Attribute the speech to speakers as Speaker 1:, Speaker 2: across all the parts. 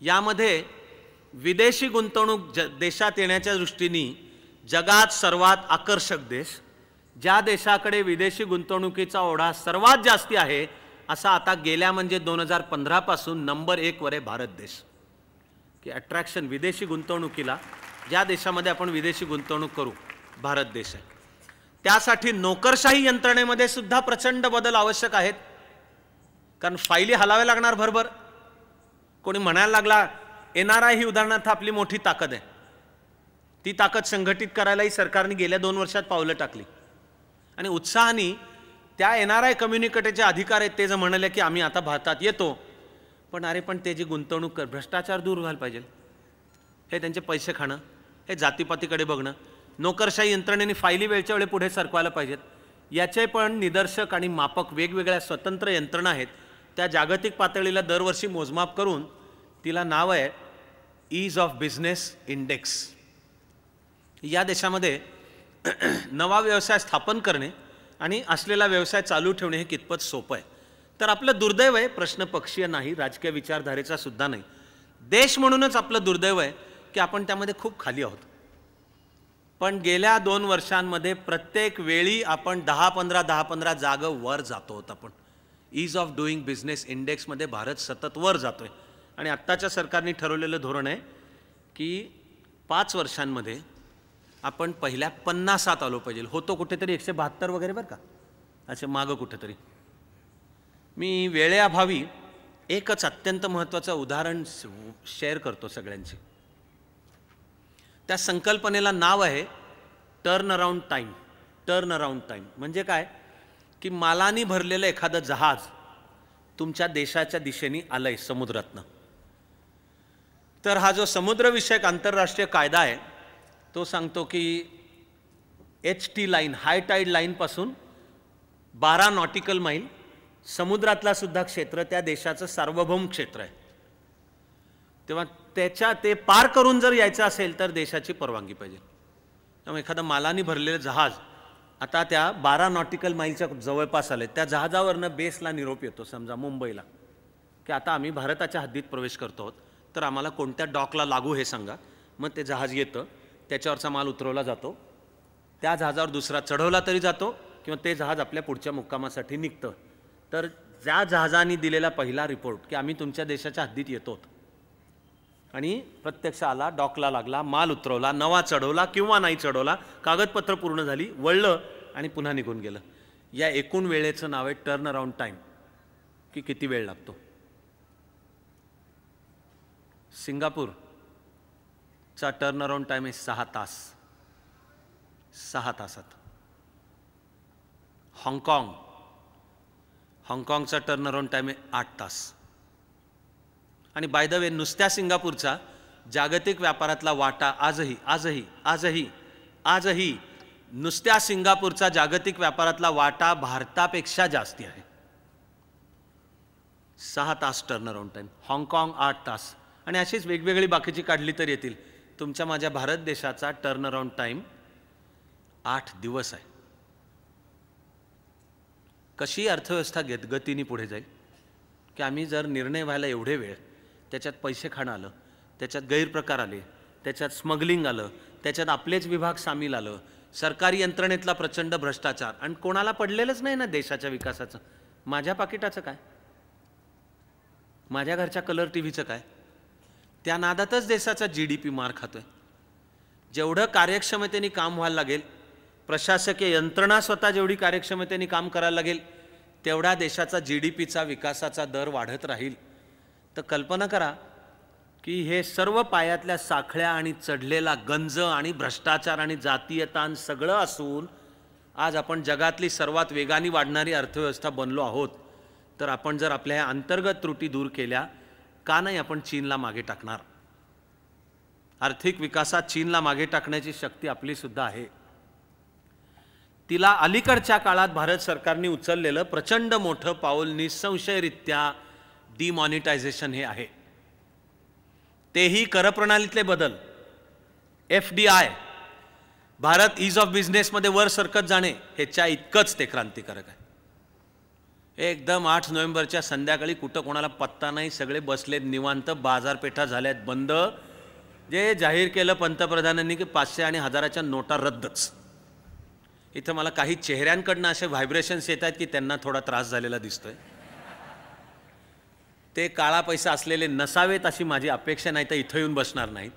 Speaker 1: यामध्ये विदेशी गुंतवणूक देशात येण्याच्या दृष्टीने जगात सर्वात आकर्षक देश, ज्या देशाकडे विदेशी गुंतवणुकीचा ओढा सर्वात जास्ती आहे असा आता गेल्या म्हणजे 2015 पासून नंबर 1 वर आहे भारत देश, की अट्रॅक्शन विदेशी गुंतवणुकीला ज्या देशामध्ये आपण विदेशी गुंतवणूक करू भारत देश आहे। त्यासाठी नोकरशाही यंत्रणेमध्ये सुद्धा प्रचंड बदल आवश्यक आहेत, कारण फाईली हलावे लागणार भरभर। कोणी म्हणायला लागला NRI ही उदाहरणार्थ आपली मोठी ताकद आहे, ती ताकद संघटित करायलाही सरकारने गेल्या 2 वर्षात पावलं टाकली आणि उत्साहाने त्या NRI कम्युनिटीचे अधिकार आहेत ते जे म्हणाले की आम्ही आता भारतात येतो, पण अरे पण ते जी गुंतवणूक भ्रष्टाचार दूर व्हायला पाहिजे, हे त्यांचे पैसे खाणं, हे जातीपातीकडे बघणं, नोकरशाही यंत्रणेने फाईली वेळच्या वेळी पुढे सरकवायला पाहिजेत, याचे पण निदर्शक आणि मापक वेगवेगळ्या स्वतंत्र यंत्रणा आहेत। त्या जागतिक पातळीला दरवर्षी मोजमाप करून तिला नाव आहे ईज ऑफ बिझनेस इंडेक्स। या देशामध्ये नवा व्यवसाय स्थापन करणे आणि असलेला व्यवसाय चालू ठेवणे हे कितपत सोपं आहे। तर आपलं दुर्दैव आहे, प्रश्न पक्षीय नाही, राजकीय विचारधारेचा सुद्धा नाही, देश म्हणूनच आपलं दुर्दैव आहे की आपण त्यामध्ये खूप खाली आहोत। पण गेल्या 2 वर्षांमध्ये प्रत्येक वेळी आपण 10-15 जागं वर जातो आहोत। आपण ईज ऑफ डुईंग बिझनेस इंडेक्समध्ये भारत सतत वर जातोय आणि आत्ताच्या सरकारने ठरवलेलं धोरण आहे की 5 वर्षांमध्ये आपण पहिल्या 50त आलो पाहिजे। होतो कुठेतरी 172 वगैरे बरं का, असे मागं कुठेतरी। मी वेळेअभावी एकच अत्यंत महत्त्वाचं उदाहरण शेअर करतो सगळ्यांची। त्या संकल्पनेला नाव आहे turn around time. Turn around time म्हणजे काय की मालानी भरलेलं एखादं जहाज तुमच्या देशाच्या दिशेने आलंय समुद्रातनं, तर हा जो समुद्रविषयक आंतरराष्ट्रीय कायदा आहे तो सांगतो की HT लाईन, हाय टाईड लाईनपासून 12 नॉटिकल मैल समुद्रातला सुद्धा क्षेत्र त्या देशाचं सार्वभौम क्षेत्र आहे। तेव्हा ते पार करून जर यायचं असेल तर देशाची परवानगी पाहिजे। त्यामुळे एखादं मालानी भरलेलं जहाज आता त्या 12 नॉटिकल माईलच्या जवळपास आले, त्या जहाजावरनं बेसला निरोप येतो समजा मुंबईला की आता आम्ही भारताच्या हद्दीत प्रवेश करतो आहोत, तर आम्हाला कोणत्या डॉकला लागू हे सांगा। मग ते जहाज येतं, त्याच्यावरचा माल उतरवला जातो, त्या जहाजावर दुसरा चढवला तरी जातो किंवा ते जहाज आपल्या पुढच्या मुक्कामासाठी निघतं। तर ज्या जहाजाने दिलेला पहिला रिपोर्ट की आम्ही तुमच्या देशाच्या हद्दीत येतो आणि प्रत्यक्ष आला, डॉकला लागला, माल उतरवला, नवा चढवला किंवा नाही चढवला, कागदपत्र पूर्ण झाली, वळलं आणि पुन्हा निघून गेलं, या एकूण वेळेचं नाव आहे टर्न अराउंड टाईम, की किती वेळ लागतो। सिंगापूरचा टर्न अराउंड टाईम आहे 6 तास, 6 तासात। हाँगकाँगचा टर्न अराउंड टाईम आहे 8 तास। आणि बाय द वे नुसत्या सिंगापूरचा जागतिक व्यापारातला वाटा आजही नुसत्या सिंगापूरचा जागतिक व्यापारातला वाटा भारतापेक्षा जास्ती आहे। 6 तास टर्न अराउंड टाईम, हाँगकाँग 8 तास, आणि अशीच वेगवेगळी बाकीची काढली तर येतील। तुमच्या माझ्या भारत देशाचा टर्न अराउंड टाईम 8 दिवस आहे। कशी अर्थव्यवस्था गतीने पुढे जाईल की आम्ही जर निर्णय व्हायला एवढे वेळ, त्याच्यात पैसे खाणं आलं, त्याच्यात गैरप्रकार आले, त्याच्यात स्मगलिंग आलं, त्याच्यात आपलेच विभाग सामील आलं, सरकारी यंत्रणेतला प्रचंड भ्रष्टाचार, आणि कोणाला पडलेलंच नाही ना देशाच्या विकासाचं। माझ्या पाकिटाचं काय, माझ्या घरच्या कलर टीव्हीचं काय, त्या नादातच देशाचा GDP मार खातोय। जेवढं कार्यक्षमतेने काम व्हायला लागेल, प्रशासकीय यंत्रणा स्वतः जेवढी कार्यक्षमतेने काम करायला लागेल, तेवढा देशाचा GDPचा विकासाचा दर वाढत राहील। तर कल्पना करा की हे सर्व पायातल्या साखळ्या आणि चढलेला गंज आणि भ्रष्टाचार आणि जातीयतान सगळं असून आज आपण जगातली सर्वात वेगाने वाढणारी अर्थव्यवस्था बनलो आहोत, तर आपण जर आपल्या अंतर्गत त्रुटी दूर केल्या का नाही आपण चीनला मागे टाकणार। आर्थिक विकासात चीनला मागे टाकण्याची शक्ती आपली सुद्धा आहे। तिला अलीकडच्या काळात भारत सरकारने उचललेलं प्रचंड मोठं पाऊल निसंशयरित्या डिमॉनिटायझेशन हे आहे। तेही करप्रणालीतले बदल, FDI, भारत ईज ऑफ बिझनेसमध्ये वर सरकत जाणे ह्याच्या इतकंच ते क्रांतिकारक आहे। एकदम 8 नोव्हेंबरच्या संध्याकाळी कुठं कोणाला पत्ता नाही, सगळे बसलेत निवांत, बाजारपेठा झाल्यात बंद. जे जाहीर केलं पंतप्रधानांनी की 500 आणि 1000च्या नोटा रद्दच. इथं मला काही चेहऱ्यांकडनं असे व्हायब्रेशन्स येत आहेत की त्यांना थोडा त्रास झालेला दिसतोय. ते काळा पैसा असलेले नसावेत अशी माझी अपेक्षा नाही, तर इथं येऊन बसणार नाहीत.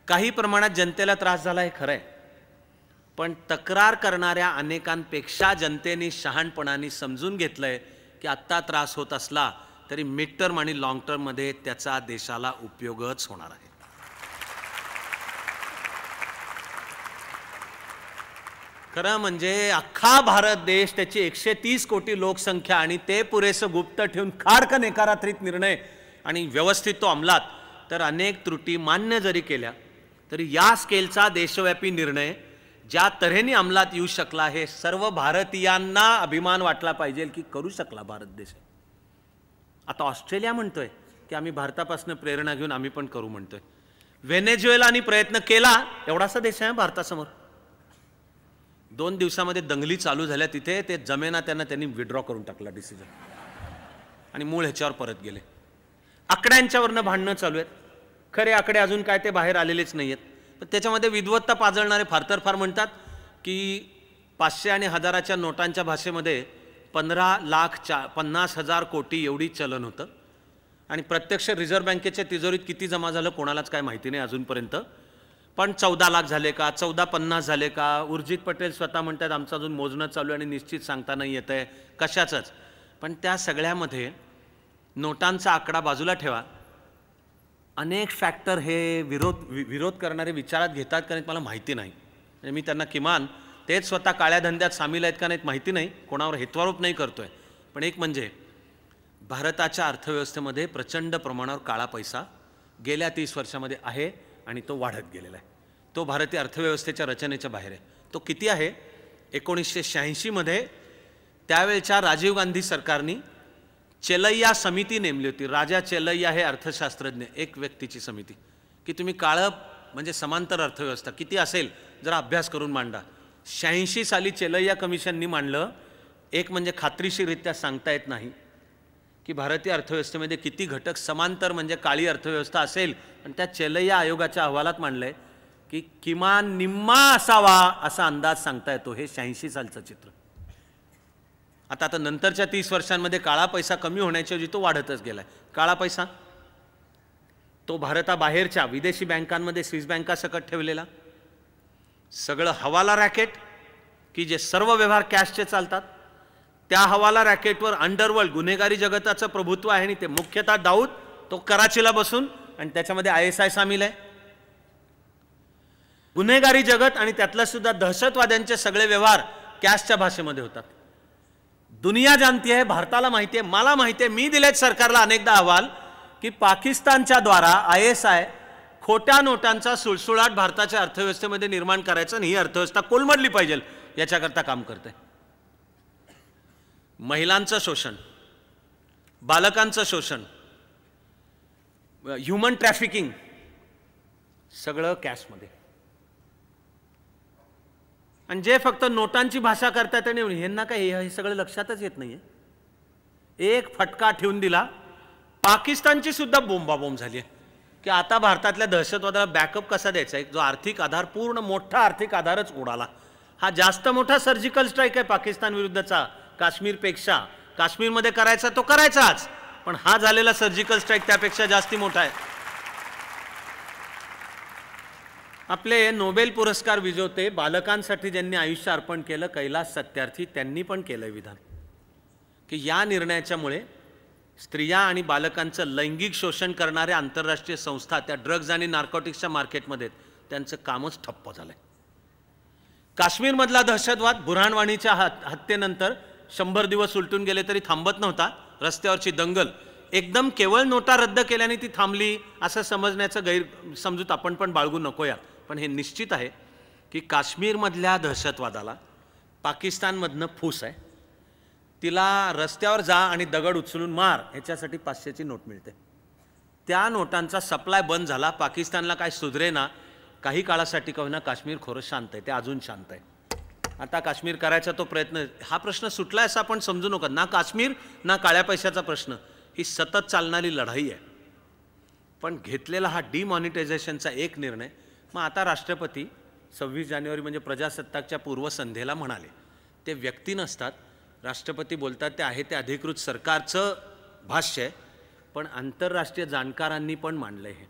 Speaker 1: काही प्रमाणात जनतेला त्रास झाला हे खरं आहे, पण तक्रार करणाऱ्या अनेकांपेक्षा जनतेने शहाणपणाने समजून घेतलंय की आत्ता त्रास होत असला तरी मिड टर्म आणि लॉंग टर्ममध्ये त्याचा देशाला उपयोगच होणार आहे. खरं म्हणजे अख्खा भारत देश, त्याची 130 कोटी लोकसंख्या आणि ते पुरेसं गुप्त ठेवून खाडकन एका रात्रीत निर्णय आणि व्यवस्थित तो अंमलात, तर अनेक त्रुटी मान्य जरी केल्या तरी या स्केलचा देशव्यापी निर्णय ज्या तऱ्हेने अंमलात येऊ शकला हे सर्व भारतीयांना अभिमान वाटला पाहिजे की करू शकला भारत देश. आता ऑस्ट्रेलिया म्हणतोय की आम्ही भारतापासून प्रेरणा घेऊन आम्ही पण करू म्हणतोय. व्हेनेझुएलानी प्रयत्न केला, एवढासा देश आहे भारतासमोर. 2 दिवसामध्ये दंगली चालू झाल्या तिथे, ते जमेना त्यांनी विड्रॉ करून टाकला डिसिजन आणि मूळ ह्याच्यावर परत गेले. आकड्यांच्यावरनं भांडणं चालू आहेत, खरे आकडे अजून काय ते बाहेर आलेलेच नाही आहेत. पण त्याच्यामध्ये विद्वत्ता पाजळणारे फार तर फार म्हणतात की 500 आणि 1000च्या नोटांच्या भाषेमध्ये 15,50,000 कोटी एवढी चलन होतं आणि प्रत्यक्ष रिझर्व्ह बँकेच्या तिजोरीत किती जमा झालं कोणालाच काय माहिती नाही अजूनपर्यंत. पण 14 लाख झाले का, 1450 झाले का, उर्जित पटेल स्वतः म्हणतात आमचं अजून मोजणं चालू आहे आणि निश्चित सांगता नाही येत आहे कशाचंच. पण त्या सगळ्यामध्ये नोटांचा आकडा बाजूला ठेवा, अनेक फॅक्टर हे विरोध करणारे विचारात घेतात का नाहीत मला माहिती नाही. म्हणजे मी त्यांना किमान तेच स्वतः काळ्या धंद्यात सामील आहेत का नाहीत माहिती नाही, कोणावर हेत्वारोप नाही करतोय. पण एक म्हणजे भारताच्या अर्थव्यवस्थेमध्ये प्रचंड प्रमाणावर काळा पैसा गेल्या 30 वर्षामध्ये आहे आणि तो वाढत गेलेला आहे. तो भारतीय अर्थव्यवस्थेच्या रचनेच्या बाहेर आहे. तो किती आहे? 1986 मध्ये त्यावेळच्या राजीव गांधी सरकारने चेलैया समिती नेमली होती. राजा चेलैया हे अर्थशास्त्रज्ञ, एक व्यक्तीची समिती, की तुम्ही काळं म्हणजे समांतर अर्थव्यवस्था किती असेल जरा अभ्यास करून मांडा. 86 साली चेलैया कमिशननी मांडलं. एक म्हणजे खात्रीशीररित्या सांगता येत नाही की भारतीय अर्थव्यवस्थेमध्ये किती घटक समांतर म्हणजे काळी अर्थव्यवस्था असेल, पण त्या चेलैया आयोगाच्या अहवालात मांडलंय की किमान निम्मा असावा असा अंदाज सांगता येतो. हे 86 सालचं चित्र. आता नंतरच्या 30 वर्षांमध्ये काळा पैसा कमी होण्याच्या ऐवजी तो वाढतच गेलाय. काळा पैसा तो भारताबाहेरच्या विदेशी बँकांमध्ये स्विस बँका सकट ठेवलेला, सगळं हवाला रॅकेट की जे सर्व व्यवहार कॅशचे चालतात, त्या हवाला रॅकेटवर अंडरवर्ल्ड गुन्हेगारी जगताचं प्रभुत्व आहे आणि ते मुख्यतः दाऊद तो कराचीला बसून, आणि त्याच्यामध्ये ISI सामील आहे. गुन्हेगारी जगत आणि त्यातला सुद्धा दहशतवाद्यांचे सगळे व्यवहार कॅशच्या भाषेमध्ये होतात. दुनिया जानती आहे, भारताला माहिती आहे, मला माहिती आहे, मी दिलेत सरकारला अनेकदा अहवाल की पाकिस्तानच्या द्वारा ISI खोट्या नोटांचा सुळसुळाट भारताच्या अर्थव्यवस्थेमध्ये निर्माण करायचं आणि ही अर्थव्यवस्था कोलमडली पाहिजे याच्याकरता काम करते. महिलांचं शोषण, बालकांचं शोषण, ह्युमन ट्रॅफिकिंग सगळं कॅशमध्ये. आणि जे फक्त नोटांची भाषा करतात आणि ह्यांना काय हे सगळं लक्षातच येत नाहीये. एक फटका ठेवून दिला, पाकिस्तानची सुद्धा बोंबाबोंब झाली आहे की आता भारतातल्या दहशतवादाला बॅकअप कसा द्यायचा. एक जो आर्थिक आधार, पूर्ण मोठा आर्थिक आधारच उडाला. हा जास्त मोठा सर्जिकल स्ट्राईक आहे पाकिस्तान विरुद्धचा काश्मीरपेक्षा. काश्मीरमध्ये करायचा तो करायचाच, पण हा झालेला सर्जिकल स्ट्राईक त्यापेक्षा जास्ती मोठा आहे. आपले नोबेल पुरस्कार विजेते बालकांसाठी ज्यांनी आयुष्य अर्पण केलं, कैलास सत्यार्थी, त्यांनी पण केलंय विधान की या निर्णयाच्यामुळे स्त्रिया आणि बालकांचं लैंगिक शोषण करणाऱ्या आंतरराष्ट्रीय संस्था त्या ड्रग्ज आणि नार्कोटिक्सच्या मार्केटमध्ये त्यांचं कामच ठप्प झालंय. काश्मीरमधला दहशतवाद बुरहान वाणीच्या हत्येनंतर 100 दिवस उलटून गेले तरी थांबत नव्हता. रस्त्यावरची दंगल एकदम केवळ नोटा रद्द केल्याने ती थांबली असं समजण्याचं गैरसमजूत आपण पण बाळगू नकोया. पण हे निश्चित आहे की काश्मीरमधल्या दहशतवादाला पाकिस्तानमधनं फूस आहे. तिला रस्त्यावर जा आणि दगड उचलून मार ह्याच्यासाठी 500ची नोट मिळते. त्या नोटांचा सप्लाय बंद झाला. पाकिस्तानला काय सुधरेना, काही काळासाठी का होईना काश्मीर खोरं शांत आहे, ते अजून शांत आहे. आता काश्मीर करायचा तो प्रयत्न, हा प्रश्न सुटला असं आपण समजू नका. ना काश्मीर ना काळ्या पैशाचा प्रश्न, ही सतत चालणारी लढाई आहे. पण घेतलेला हा डिमॉनिटायझेशनचा एक निर्णय, मग आता राष्ट्रपती 26 जानेवारी म्हणजे प्रजासत्ताकच्या पूर्वसंध्येला म्हणाले, ते व्यक्ती नसतात, राष्ट्रपती बोलतात ते आहे ते अधिकृत सरकारचं भाष्य आहे. पण आंतरराष्ट्रीय जाणकारांनी पण मांडलं आहे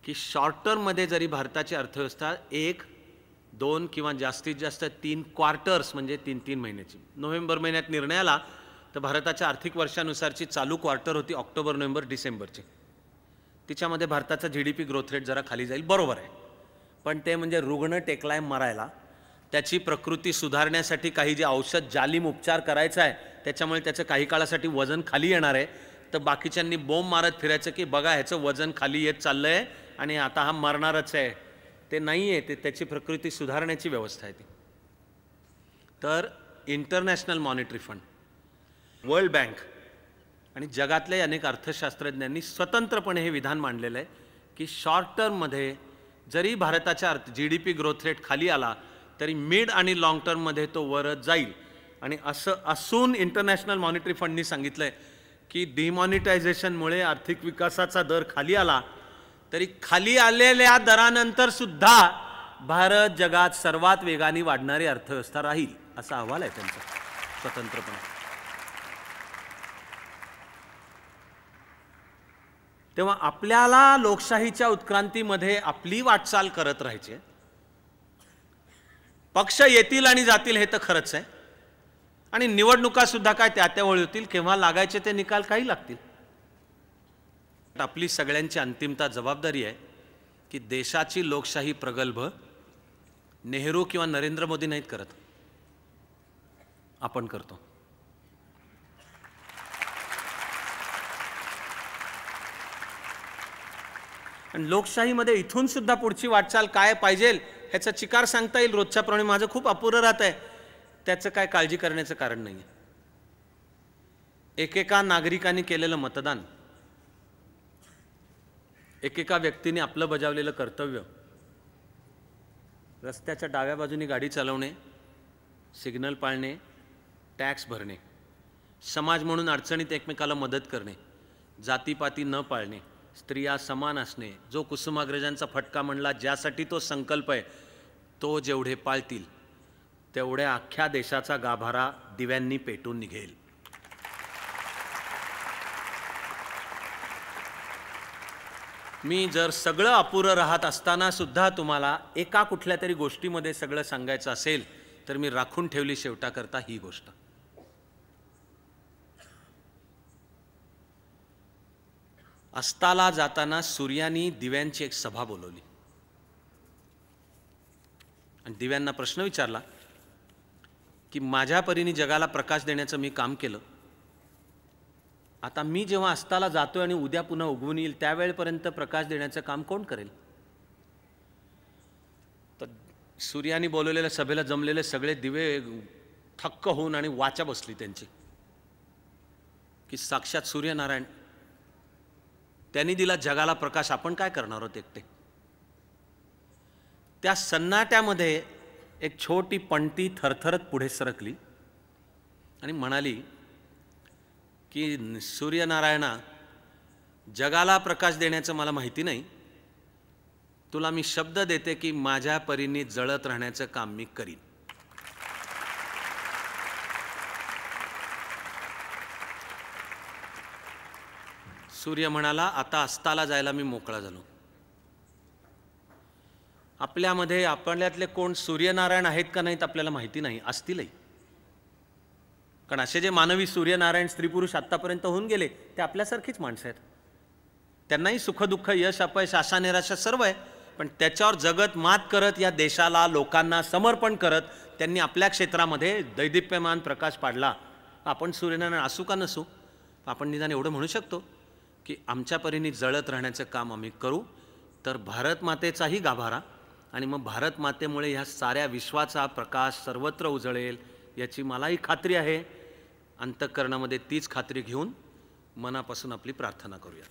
Speaker 1: की शॉर्ट टर्ममध्ये जरी भारताची अर्थव्यवस्था 1, 2 किंवा जास्तीत जास्त 3 क्वार्टर्स म्हणजे 3-3 महिन्याची, नोव्हेंबर महिन्यात निर्णय आला तर भारताच्या आर्थिक वर्षानुसारची चालू क्वार्टर होती ऑक्टोबर, नोव्हेंबर, डिसेंबरची, तिच्यामध्ये भारताचा GDP ग्रोथ रेट जरा खाली जाईल, बरोबर आहे. पण ते म्हणजे रुग्ण टेकलाय मरायला, त्याची प्रकृती सुधारण्यासाठी काही जे औषध जालिम उपचार करायचा आहे त्याच्यामुळे त्याचं काही काळासाठी वजन खाली येणार आहे, तर बाकीच्यांनी बोंब मारत फिरायचं की बघा ह्याचं वजन खाली येत चाललं आहे आणि आता हा मरणारच आहे. ते नाही आहे, ते त्याची प्रकृती सुधारण्याची व्यवस्था आहे ती. तर international monetary fund, world bank आणि जगातल्या अनेक अर्थशास्त्रज्ञांनी स्वतंत्रपणे हे विधान मांडलेलं आहे की शॉर्ट टर्ममध्ये जरी भारताच्या GDP ग्रोथ रेट खाली आला तरी मिड आणि लॉंग टर्ममध्ये तो वरच जाईल. आणि असं असून इंटरनॅशनल मॉनिटरी फंडनी सांगितलं आहे की डिमॉनिटायझेशनमुळे आर्थिक विकासाचा दर खाली आला तरी खाली आलेल्या दरानंतर सुद्धा भारत जगात सर्वात वेगाने वाढणारी अर्थव्यवस्था राहील, असा अहवाल आहे त्यांचा स्वतंत्रपणे. तेव्हा आपल्याला लोकशाहीच्या उत्क्रांतीमध्ये आपली वाटचाल करत राहायची. पक्ष येतील आणि जातील हे तर खरंच आहे, आणि निवडणुका सुद्धा काय त्या वेळी होतील, केव्हा लागायचे ते निकाल काही लागतील. आपली सगळ्यांची अंतिमता जबाबदारी आहे की देशाची लोकशाही प्रगल्भ नेहरू किंवा नरेंद्र मोदी नाहीत करत, आपण करतो. आणि लोकशाहीमध्ये इथून सुद्धा पुढची वाटचाल काय पाहिजे ह्याचा चिकार सांगता येईल रोजच्याप्रमाणे. माझं खूप अपुरं राहत आहे, त्याचं काय काळजी करण्याचं कारण नाही. एकेका नागरिकांनी केलेलं मतदान, एकेका व्यक्तीने आपलं बजावलेलं कर्तव्य, रस्त्याच्या डाव्या बाजूनी गाडी चालवणे, सिग्नल पाळणे, टॅक्स भरणे, समाज म्हणून अडचणीत एकमेकाला मदत करणे, जातीपाती न पाळणे, स्त्रिया समान असणे, जो कुसुमाग्रजांचा फटका म्हणला ज्यासाठी तो संकल्प आहे, तो जेवढे पाळतील तेवढ्या अख्ख्या देशाचा गाभारा दिव्यांनी पेटून निघेल. मी जर सगळं अपुरं राहत असताना सुद्धा तुम्हाला एका कुठल्या तरी गोष्टीमध्ये सगळं सांगायचं असेल तर मी राखून ठेवली शेवटाकरता ही गोष्ट. अस्ताला जाताना सूर्यानी दिव्यांची एक सभा बोलवली आणि दिव्यांना प्रश्न विचारला की माझ्या परीने जगाला प्रकाश देण्याचं मी काम केलं, आता मी जेव्हा अस्ताला जातोय आणि उद्या पुन्हा उगवून येईल त्यावेळेपर्यंत प्रकाश देण्याचं काम कोण करेल? तर सूर्यानी बोलवलेल्या सभेला जमलेले सगळे दिवे थक्क होऊन आणि वाचा बसली त्यांची की साक्षात सूर्यनारायण, त्यांनी दिला जगाला प्रकाश, आपण काय करणार आहोत एकटे? त्या सन्नाट्यामध्ये एक छोटी पणती थरथरत पुढे सरकली आणि म्हणाली की सूर्यनारायणा, जगाला प्रकाश देण्याचं मला माहिती नाही, तुला मी शब्द देते की माझ्या परीने जळत राहण्याचं काम मी करीन. सूर्य म्हणाला, आता अस्ताला जायला मी मोकळा झालो. आपल्यामध्ये आपल्यातले कोण सूर्यनारायण आहेत का नाहीत आपल्याला माहिती नाही, असतीलही. कारण असे जे मानवी सूर्यनारायण स्त्री पुरुष आत्तापर्यंत होऊन गेले ते आपल्यासारखीच माणसं आहेत. त्यांनाही सुखदुःख, यश अपयश, आशा निराशा सर्व आहे, पण त्याच्यावर जगत मात करत या देशाला, लोकांना समर्पण करत त्यांनी आपल्या क्षेत्रामध्ये दैदिप्यमान प्रकाश पाडला. आपण सूर्यनारायण असू का नसू, आपण निदान एवढं म्हणू शकतो की आमच्या परीने जळत राहण्याचं काम आम्ही करू, तर भारत मातेचाही गाभारा आणि मग भारत मातेमुळे ह्या साऱ्या विश्वाचा प्रकाश सर्वत्र उजळेल याची मलाही खात्री आहे. अंतःकरणामध्ये तीच खात्री घेऊन मनापासून आपली प्रार्थना करूया.